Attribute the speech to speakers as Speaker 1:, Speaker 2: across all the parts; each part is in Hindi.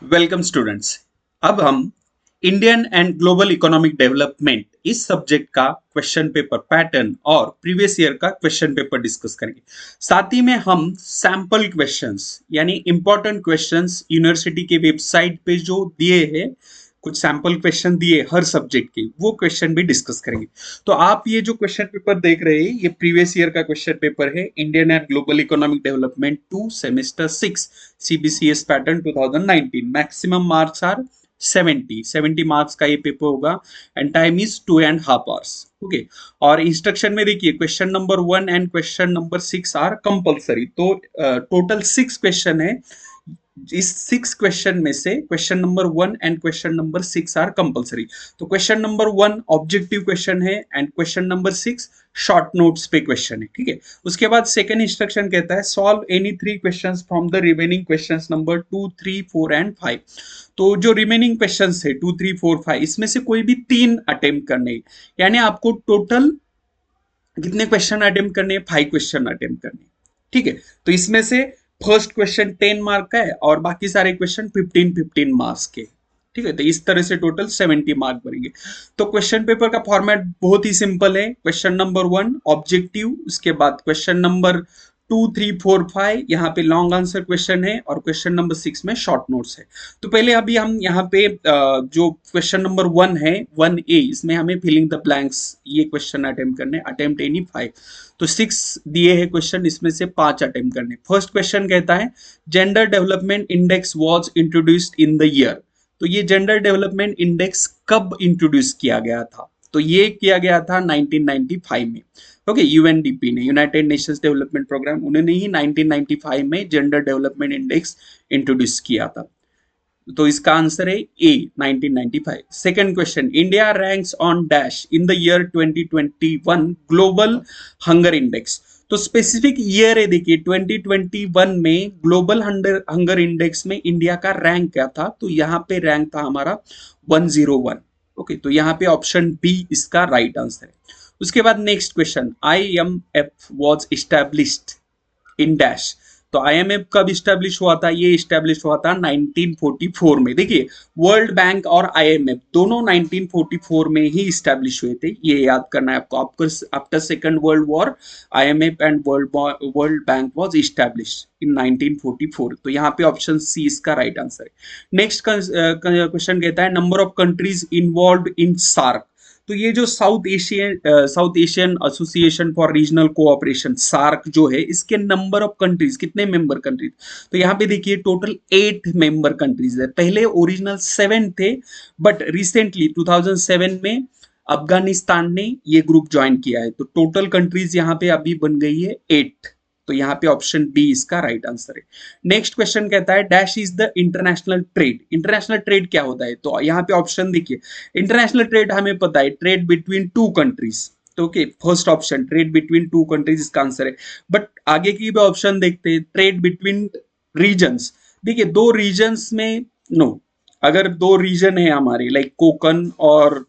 Speaker 1: Welcome students. अब हम Indian and global economic development इस सब्जेक्ट का क्वेश्चन पेपर पैटर्न और प्रीवियस ईयर का क्वेश्चन पेपर डिस्कस करेंगे। साथ ही में हम सैंपल क्वेश्चंस यानी इंपॉर्टेंट क्वेश्चंस यूनिवर्सिटी के वेबसाइट पे जो दिए हैं, कुछ सैंपल क्वेश्चन दिए हर सब्जेक्ट के, वो क्वेश्चन भी डिस्कस करेंगे। तो आप ये जो क्वेश्चन पेपर देख रहे हैं, ये प्रीवियस ईयर का क्वेश्चन पेपर है, Indian and global economic development 2 semester 6 CBCS पैटर्न 2019। मैक्सिमम मार्क्स आर 70 मार्क्स का ये पेपर होगा and time is 2.5 hours। Okay, और इंस्ट्रक्शन में देखिए question number 1 and question number 6 are compulsory. तो टोटल 6 क्वेश्चन है। इस 6 क्वेश्चन में से question number 1 and question number 6 are compulsory. तो क्वेश्चन नंबर 1 ऑब्जेक्टिव क्वेश्चन है and question number 6 short notes पे क्वेश्चन है। ठीक है, उसके बाद सेकंड इंस्ट्रक्शन कहता है solve any 3 questions from the remaining questions number 2, 3, 4 and 5। तो जो रिमेनिंग क्वेश्चंस है 2, 3, 4, 5, इसमें से कोई भी 3 अटेम्प्ट करने हैं। यानी आपको टोटल कितने क्वेश्चन अटेम्प्ट करने हैं? 5 क्वेश्चन अटेम्प्ट करने हैं। ठीक है, तो इसमें से फर्स्ट क्वेश्चन 10 मार्क का है और बाकी सारे क्वेश्चन 15-15 मार्क्स के। ठीक है, तो इस तरह से टोटल 70 मार्क बनेंगे। तो क्वेश्चन पेपर का फॉर्मेट बहुत ही सिंपल है। क्वेश्चन नंबर 1 ऑब्जेक्टिव, उसके बाद क्वेश्चन नंबर 2, 3, 4, 5 यहाँ पे लॉन्ग आंसर क्वेश्चन है और क्वेश्चन नंबर 6 में शॉर्ट नोट्स है। तो पहले अभी हम यहाँ पे जो क्वेश्चन नंबर 1 है 1A, इसमें हमें फिलिंग द ब्लैंक्स ये क्वेश्चन अटेम्प्ट करने, अटेम्प्ट एनी 5। तो 6 दिए हैं क्वेश्चन, इसमें से 5 अटेम्प्ट करने। फर्स्ट क्वेश्चन कहता है gender development index was introduced in the year. तो ये जेंडर डेवलपमेंट इंडेक्स कब इंट्रोड्यूस किया गया था? तो ये किया गया था 1995 में। ओके, यूएनडीपी ने, यूनाइटेड नेशंस डेवलपमेंट प्रोग्राम, उन्होंने ही 1995 में जेंडर डेवलपमेंट इंडेक्स इंट्रोड्यूस किया था। तो इसका आंसर है ए, 1995। Second question, India ranks on dash in the year 2021 global hunger index. तो स्पेसिफिक ईयर है, देखिए 2021 में ग्लोबल हंगर इंडेक्स में इंडिया का रैंक क्या था? तो यहाँ पे रैंक था हमारा 101। ओके, तो यहाँ पे ऑप्शन बी इसका राइट आंसर है। उसके बाद next question, IMF was established in dash. तो आईएमएफ कब स्टैब्लिश हुआ था? ये स्टैब्लिश हुआ था 1944 में। देखिए, वर्ल्ड बैंक और आईएमएफ दोनों 1944 में ही स्टैब्लिश हुए थे, ये याद करना है आपको। After second world war IMF and world bank was establish in 1944। तो यहाँ पे ऑप्शन सी इसका राइट आंसर है। नेक्स्ट क्वेश्चन कहता है number of countries involve in SAARC. तो ये जो south Asian association for regional cooperation, SAARC जो है, इसके नंबर ऑफ कंट्रीज, कितने मेंबर कंट्रीज? तो यहाँ पे देखिए टोटल 8 मेंबर कंट्रीज है। पहले ओरिजिनल 7 थे, बट रिसेंटली 2007 में अफगानिस्तान ने ये ग्रुप ज्वाइन किया है। तो टोटल कंट्रीज यहाँ पे अभी बन गई है 8। तो यहाँ पे ऑप्शन डी इसका राइट आंसर है। नेक्स्ट क्वेश्चन कहता है dash is the international trade. International trade क्या होता है? तो यहाँ पे ऑप्शन देखिए, इंटरनेशनल ट्रेड हमें पता है ट्रेड बिटवीन 2 कंट्रीज। तो okay, first option trade between 2 countries इसका आंसर है। बट आगे की भी ऑप्शन देखते हैं, ट्रेड बिटवीन रीजन्स। देखिए, 2 रीजन्स में नो, अगर 2 रीजन है हमारे लाइक कोकन और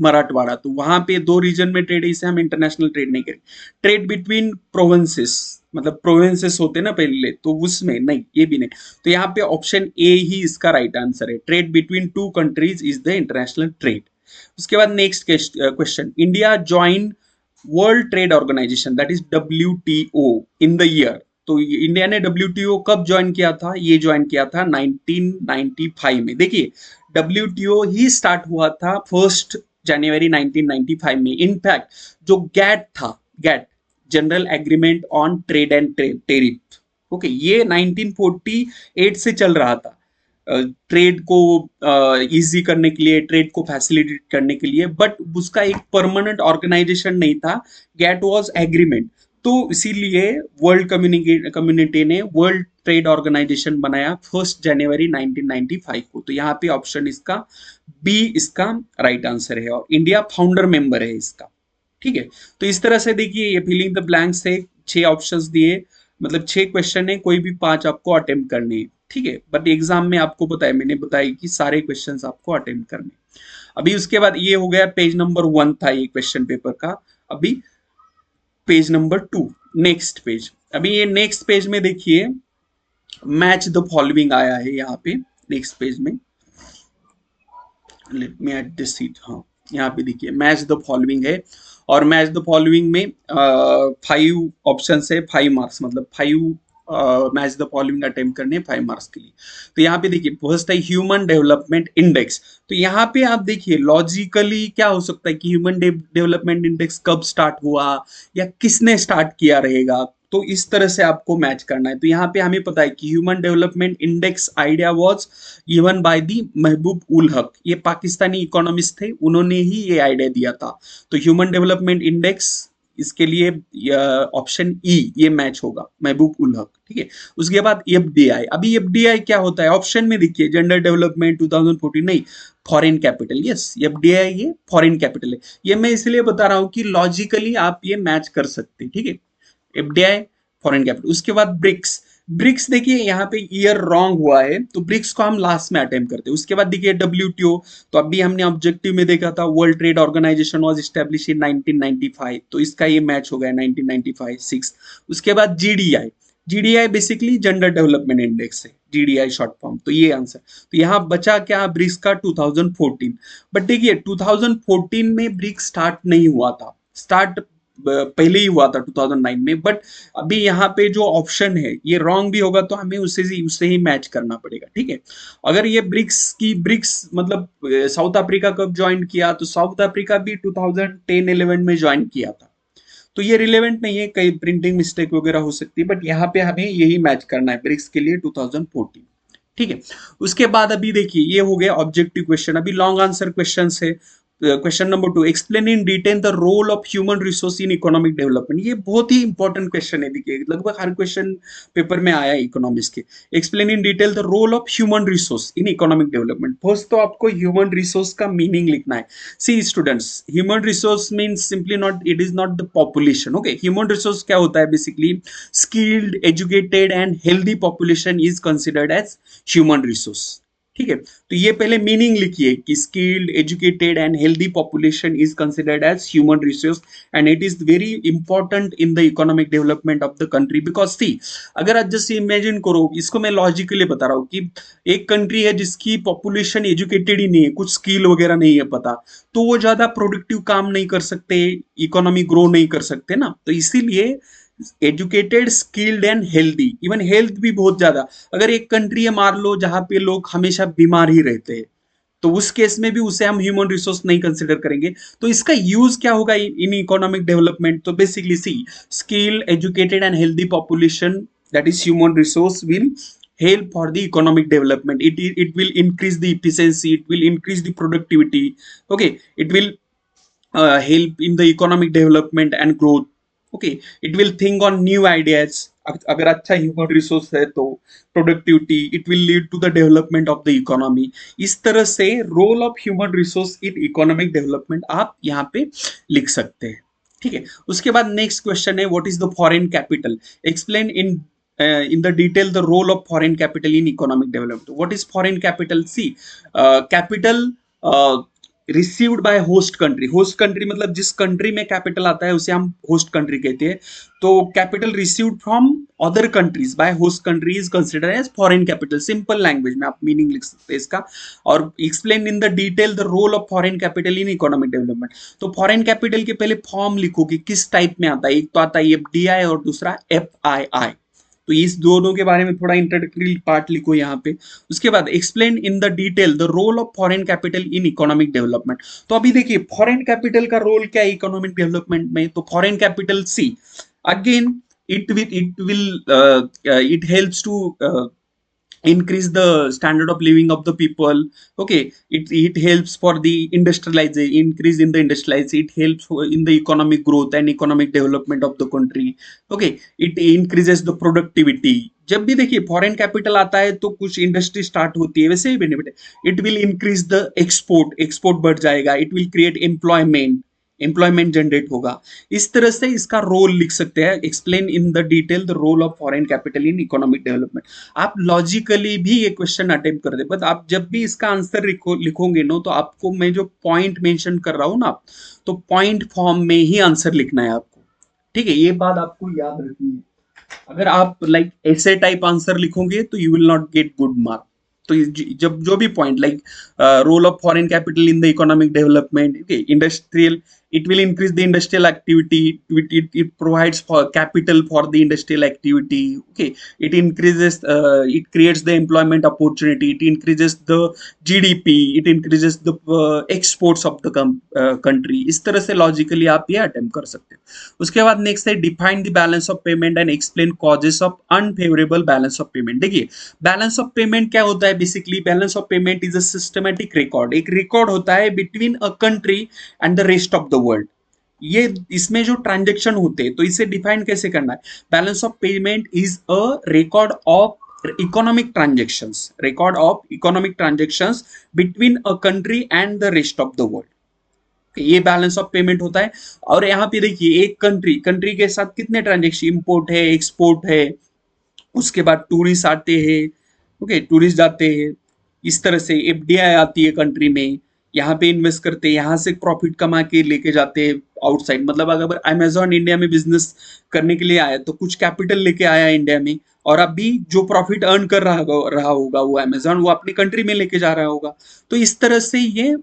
Speaker 1: मराठवाड़ा, तो वहां पे 2 रीजन में ट्रेड है, इसे हम इंटरनेशनल ट्रेड नहीं करें। ट्रेड बिटवीन प्रोविंसेस, मतलब प्रोविंसेस होते ना पहले, तो उसमें नहीं, ये भी नहीं। तो यहाँ पे ऑप्शन ए ही इसका राइट आंसर है। Trade between 2 countries is the international trade. उसके बाद next question, India join world trade organization that is WTO in the year. तो इंडिया ने WTO कब ज्वाइन किया था? ये ज्वाइन किया था 1995 में। देखिए, WTO ही स्टार्ट हुआ था 1 जनवरी 1995 में। इनफैक्ट जो गैट था, GATT general agreement on trade and tariff, okay, ये 1948 से चल रहा था। ट्रेड को इजी करने के लिए, ट्रेड को फैसिलिटेट करने के लिए, बट उसका एक परमानेंट ऑर्गेनाइजेशन नहीं था। GATT was agreement. तो इसीलिए वर्ल्ड कम्युनिटी ने वर्ल्ड ट्रेड ऑर्गेनाइजेशन बनाया 1 जनवरी 1995 को। तो यहाँ पे ऑप्शन इसका बी इसका राइट आंसर है और इंडिया फाउंडर मेंबर है इसका। ठीक है, तो इस तरह से देखिए, ये फिलिंग द ब्लैंक्स से 6 ऑप्शंस दिए, मतलब 6 क्वेश्चन है, कोई भी 5 आपको अटेम्प्ट करने हैं। ठीक है, बट एग्जाम में आपको बताया, मैंने बताया कि सारे क्वेश्चंस आपको अटेम्प्ट करने। अभी उसके बाद ये हो गया पेज नंबर 1 था ये क्वेश्चन पेपर का। अभी पेज नंबर 2, नेक्स्ट पेज। अभी ये नेक्स्ट पेज में देखिए मैच द फॉलोइंग आया है यहाँ पे। नेक्स्ट पेज में, let me at this seat, हाँ यहाँ पे देखिए मैच द फॉलोइंग है, और मैच द फॉलोइंग में 5 ऑप्शन है, 5 मार्क्स, मतलब 5 मैच द फॉलोइंग अटेम्प्ट करने हैं 5 मार्क्स के लिए। तो यहाँ पे देखिए फर्स्ट है ह्यूमन डेवलपमेंट इंडेक्स। तो यहाँ पे आप देखिए लॉजिकली क्या हो सकता है कि ह्यूमन डेवलपमेंट इंडेक्स कब स्टार्ट हुआ या किसने स्टार्ट किया रहेगा, तो इस तरह से आपको मैच करना है। तो यहाँ पे हमें पता है कि human development index idea was given by the महबूब उल हक, ये पाकिस्तानी इकोनॉमिस्ट थे, उन्होंने ही ये आइडिया दिया था। तो ह्यूमन डेवलपमेंट इंडेक्स, इसके लिए ऑप्शन ई ये मैच होगा, महबूब उल हक, ठीक है। उसके बाद एफडीआई, अभी एफडीआई क्या होता है ऑप्शन में देखिए, जेंडर डेवलपमेंट 2014 नहीं, फॉरेन कैपिटल, यस एफडीआई ये फॉरेन कैपिटल है। ये मैं इसलिए बता रहा हूं कि लॉजिकली आप ये मैच कर सकते हैं, ठीक है, एफडीआई फॉरेन कैपिटल। उसके बाद ब्रिक्स, ब्रिक्स देखिए यहाँ पे ईयर रॉन्ग हुआ है, तो ब्रिक्स को हम लास्ट में अटेम्प्ट करते हैं। उसके बाद देखिए डब्ल्यूटीओ, तो अभी हमने ऑब्जेक्टिव में देखा था world trade organization was establish in 1995, तो इसका ये मैच हो गया 1995 6। उसके बाद GDI, GDI basically gender development index है, जीडीआई शॉर्ट फॉर्म, तो ये आंसर। तो यहाँ बचा क्या ब्रिक्स का 2014। बट देखिए 2014 में ब्रिक्स स्टार्ट नहीं हुआ था, स्टार्ट पहले ही हुआ था 2009 में। बट अभी यहाँ पे जो ऑप्शन है ये रॉन्ग भी होगा, तो हमें उससे ही मैच करना पड़ेगा, ठीक है। अगर ये ब्रिक्स मतलब साउथ अफ्रीका कब ज्वाइन किया, तो साउथ अफ्रीका भी 2010-11 में ज्वाइन किया था। तो ये रिलेवेंट नहीं है, कई प्रिंटिंग मिस्टेक वगैरह हो सकती है, बट यहाँ पे हमें यही मैच करना है ब्रिक्स के लिए 2014, ठीक है। उसके बाद अभी देखिए ये हो गया ऑब्जेक्टिव क्वेश्चन, अभी लॉन्ग आंसर क्वेश्चन है। Question number 2, explain in detail the role of human resource in economic development. ये बहुत ही इंपॉर्टेंट क्वेश्चन है, देखिए लगभग हर क्वेश्चन पेपर में आया है इकोनॉमिक्स के। Explain in detail the role of human resource in economic development. First तो आपको ह्यूमन रिसोर्स का मीनिंग लिखना है। See students, human resource means simply not, it is not the population, okay. Human resource क्या होता है basically, skilled educated and healthy population is considered as human resource, ठीक है। तो ये पहले मीनिंग लिखिए कि skilled educated and healthy population is considered as human resource and it is very important in the economic development of the country. Because see, अगर आप जैसे इमेजिन करो, इसको मैं लॉजिकली बता रहा हूँ कि एक कंट्री है जिसकी पॉपुलेशन एजुकेटेड ही नहीं है, कुछ स्किल वगैरह नहीं है पता, तो वो ज्यादा प्रोडक्टिव काम नहीं कर सकते, इकोनॉमी ग्रो नहीं कर सकते ना। तो इसीलिए educated, skilled and healthy, even health भी बहुत ज्यादा। अगर एक कंट्री है मान लो जहां पे लोग हमेशा बीमार ही रहते हैं, तो उस केस में भी उसे हम ह्यूमन रिसोर्स नहीं कंसिडर करेंगे। तो इसका यूज क्या होगा इन इकोनॉमिक डेवलपमेंट, तो basically see, skill educated and healthy population that is human resource will help for the economic development. It will increase the efficiency, it will increase the productivity, okay, it will help in the economic development and growth, okay, it will think on new ideas। अगर अच्छा ह्यूमन रिसोर्स है तो productivity, it will lead to the development of the economy. इस तरह से role of human resource in economic development आप यहाँ पे लिख सकते हैं, ठीक है। उसके बाद नेक्स्ट क्वेश्चन है what is the foreign capital, explain in the detail the role of foreign capital in economic development। what is foreign capital, see, capital received by host country, host country मतलब जिस कंट्री में कैपिटल आता है उसे हम होस्ट कंट्री कहते हैं। तो capital received from other countries by host country is considered as foreign capital. Simple language में आप मीनिंग लिख सकते हैं इसका। और explain in the detail the role of foreign capital in economic development. तो फॉरेन कैपिटल के पहले फॉर्म लिखो कि किस टाइप में आता है, एक तो आता है एफडीआई और दूसरा एफआईआई। तो इस दोनों के बारे में थोड़ा इंट्रोडक्टरी पार्ट लिखो यहाँ पे। उसके बाद explain in the detail the role of foreign capital in economic development. तो अभी देखिए फॉरेन कैपिटल का रोल क्या है इकोनॉमिक डेवलपमेंट में, तो foreign capital see again it helps to increase the standard of living of the people, okay, it helps for the industrialization, increase in the industrialization, it helps in the economic growth and economic development of the country, okay, it increases the productivity। जब भी देखिए फॉरेन कैपिटल आता है तो कुछ इंडस्ट्री स्टार्ट होती है, वैसे ही बेनिफिट है, it will increase the export, export बढ़ जाएगा, it will create employment, employment generate होगा। इस तरह से इसका रोल लिख सकते हैं, explain in the detail the role of foreign capital in economic development. आप लॉजिकली भी ये क्वेश्चन अटेम्प्ट कर दे, बट आप जब भी इसका आंसर लिखोगे नो, तो आपको मैं जो पॉइंट मेंशन कर रहा हूँ ना, तो पॉइंट फॉर्म में ही आंसर लिखना है आपको, ठीक है। ये बात आपको याद रखनी है। अगर आप लाइक ऐसे टाइप आंसर लिखोगे तो you will not get good mark, तो जब जो भी point like role of foreign capital in the economic development, okay, industrial, it will increase the industrial activity, it provides for capital for the industrial activity, okay, it increases, it creates the employment opportunity, it increases the GDP, it increases the exports of the country. इस तरह से लॉजिकली आप ये अटेम्प्ट कर सकते हो। उसके बाद नेक्स्ट है define the balance of payment and explain causes of unfavourable balance of payment. देखिए बैलेंस ऑफ पेमेंट क्या होता है, basically balance of payment is a systematic record, एक रिकॉर्ड होता है between a country and the rest of the world. ये इसमें जो ट्रांजेक्शन होते हैं तो इसे डिफाइन कैसे करना है, balance of payment is a record of economic transactions, record of economic transactions between a country and the rest of the world, ये बैलेंस ऑफ पेमेंट होता है। और यहाँ पे देखिए एक कंट्री, कंट्री के साथ कितने ट्रांजेक्शन, इंपोर्ट है, एक्सपोर्ट है, उसके बाद टूरिस्ट आते हैं, ओके, टूरिस्ट जाते हैं, इस तरह से एफडीआई आती है कंट्री में, यहाँ पे इन्वेस्ट करते हैं, यहाँ से प्रॉफिट कमा के लेके जाते हैं आउटसाइड। मतलब अगर अमेजोन इंडिया में बिजनेस करने के लिए आया तो कुछ कैपिटल लेके आया इंडिया में, और अभी जो प्रॉफिट अर्न कर रहा होगा वो अमेजोन, वो अपनी कंट्री में लेके जा रहा होगा। तो इस तरह से ये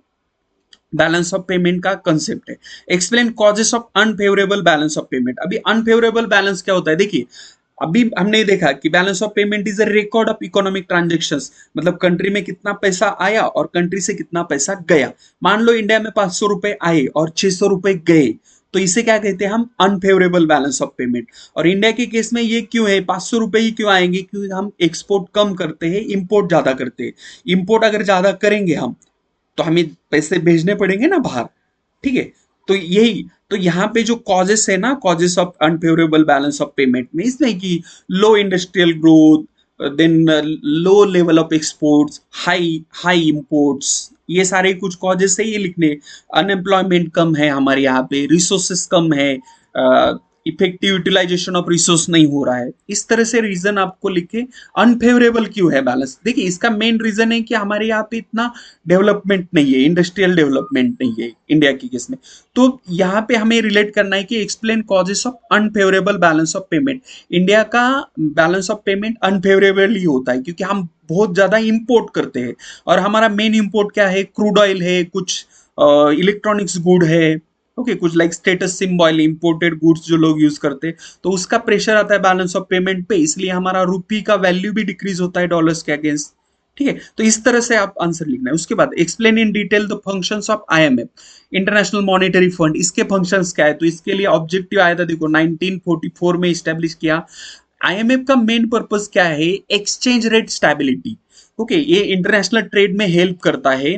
Speaker 1: बैलेंस ऑफ पेमेंट का कंसेप्ट है। Explain causes of unfavourable balance of payment. अभी अनफेवरेबल बैलेंस क्या होता है, देखिए अभी हमने देखा कि balance of payment is a record of economic transactions, मतलब कंट्री में कितना पैसा आया और कंट्री से कितना पैसा गया। मान लो इंडिया में 500 रुपए आए और 600 रुपए गए, तो इसे क्या कहते हैं हम, अनफेवरेबल बैलेंस ऑफ पेमेंट। और इंडिया के केस में ये क्यों है, 500 रुपए ही क्यों आएंगे, क्योंकि हम एक्सपोर्ट कम करते हैं, इंपोर्ट ज्यादा करते हैं। इंपोर्ट अगर ज्यादा करेंगे हम तो हमें पैसे भेजने पड़ेंगे ना बाहर, ठीक है। तो यही, तो यहाँ पे जो कॉजेस है ना, causes of unfavourable balance of payment में इसमें कि low industrial growth, then low level of exports, high high imports, ये सारे कुछ कॉजेस है ये लिखने। अनएम्प्लॉयमेंट कम है हमारे यहाँ पे, रिसोर्सेस कम है, इफेक्टिव यूटिलाइजेशन ऑफ रिसोर्स नहीं हो रहा है, इस तरह से रीजन आपको लिखे। अनफेवरेबल क्यों है बैलेंस, देखिए इसका मेन रीजन है कि हमारे यहाँ पे इतना डेवलपमेंट नहीं है, इंडस्ट्रियल डेवलपमेंट नहीं है इंडिया के केस में। तो यहाँ पे हमें रिलेट करना है कि explain causes of unfavourable balance of payment. India का बैलेंस ऑफ पेमेंट अनफेवरेबल ही होता है क्योंकि हम बहुत ज्यादा इंपोर्ट करते हैं, और हमारा मेन इंपोर्ट क्या है, क्रूड ऑयल है, कुछ इलेक्ट्रॉनिक्स गुड है, ओके, कुछ like status symbol, imported goods जो लोग यूज करते हैं, तो उसका प्रेशर आता है बैलेंस ऑफ पेमेंट पे, इसलिए हमारा रुपी का वैल्यू भी डिक्रीज होता है डॉलर्स के अगेंस्ट, ठीक है। तो इस तरह से आप आंसर लिखना है। उसके बाद explain in detail the functions of IMF, international monetary fund, इसके फंक्शंस क्या है, तो इसके लिए ऑब्जेक्टिव आया था, देखो 1944 में स्टैब्लिश किया। आईएमएफ का मेन पर्पस क्या है, एक्सचेंज रेट स्टेबिलिटी, ओके, ये इंटरनेशनल ट्रेड में हेल्प करता है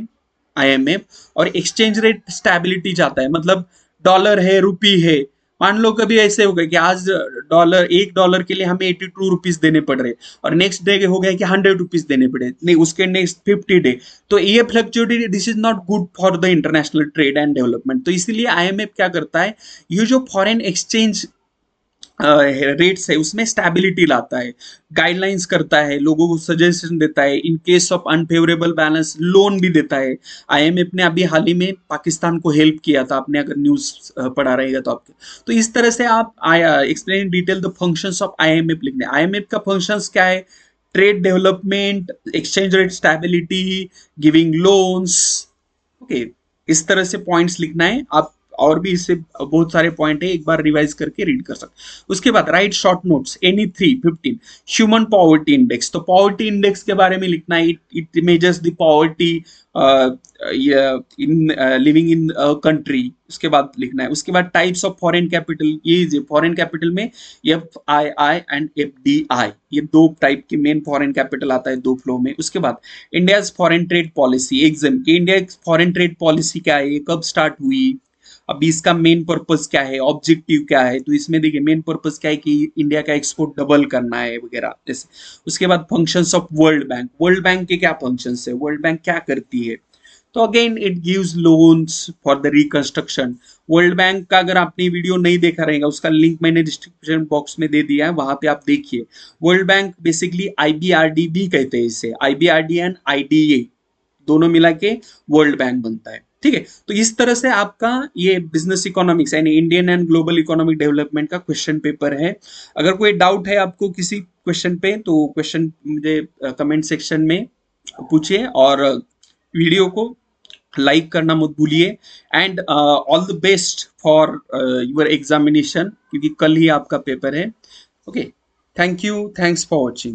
Speaker 1: आईएमएफ, और एक्सचेंज रेट स्टेबिलिटी चाहता है, मतलब डॉलर है, रुपी है, मान लो कभी ऐसे हो गया कि आज डॉलर, $1 के लिए हमें 82 रुपीज देने पड़ रहे, और नेक्स्ट डे हो गया कि 100 रुपीज देने पड़े, नहीं उसके नेक्स्ट 50 डे, तो ये fluctuative, this is not good for the international trade and development. तो इसीलिए आईएमएफ क्या करता है, ये जो फॉरेन एक्सचेंज रेट्स है उसमें स्टेबिलिटी लाता है, गाइडलाइंस करता है, लोगों को सजेशन देता है, in case of unfavourable balance loan भी देता है। आईएमएफ ने अभी हाल ही में पाकिस्तान को हेल्प किया था, आपने अगर न्यूज पढ़ा रहेगा तो आपके, तो इस तरह से आप explain detail the functions of IMF लिखने। आईएमएफ का फंक्शंस क्या है, trade development, exchange rate stability, giving loans, okay, इस तरह से पॉइंट्स लिखना है आप। और भी इससे बहुत सारे पॉइंट है, एक बार रिवाइज करके रीड कर सकते। उसके बाद right short notes, any 3 15 human poverty index, तो पॉवर्टी इंडेक्स के बारे में लिखना है, it measures the poverty in living in country. उसके बाद लिखना है, उसके बाद टाइप्स ऑफ फॉरेन कैपिटल, ये फॉरेन कैपिटल में FII एंड FDI, ये दो टाइप के मेन फॉरेन कैपिटल आता है दो फ्लो में। उसके बाद India foreign trade policy, exam की इंडिया फॉरेन ट्रेड पॉलिसी क्या है, कब स्टार्ट हुई, अभी इसका मेन पर्पस क्या है, ऑब्जेक्टिव क्या है, तो इसमें देखिए मेन पर्पस क्या है कि इंडिया का एक्सपोर्ट डबल करना है वगैरह जैसे। उसके बाद functions of world bank, world bank के क्या फंक्शंस है, वर्ल्ड बैंक क्या करती है, तो again it gives loans for the reconstruction. World bank का अगर आपने वीडियो नहीं देखा रहेगा, उसका लिंक मैंने डिस्क्रिप्शन बॉक्स में दे दिया है, वहां पे आप देखिए। वर्ल्ड बैंक बेसिकली IBRD भी कहते हैं इसे, IBRD एंड IDA दोनों मिला के वर्ल्ड बैंक बनता है, ठीक है। तो इस तरह से आपका ये बिजनेस इकोनॉमिक्स यानी Indian and global economic development का क्वेश्चन पेपर है। अगर कोई डाउट है आपको किसी क्वेश्चन पे, तो क्वेश्चन मुझे कमेंट सेक्शन में पूछिए और वीडियो को लाइक करना मत भूलिए। And all the best for your examination, क्योंकि कल ही आपका पेपर है। Okay, thank you, thanks for watching.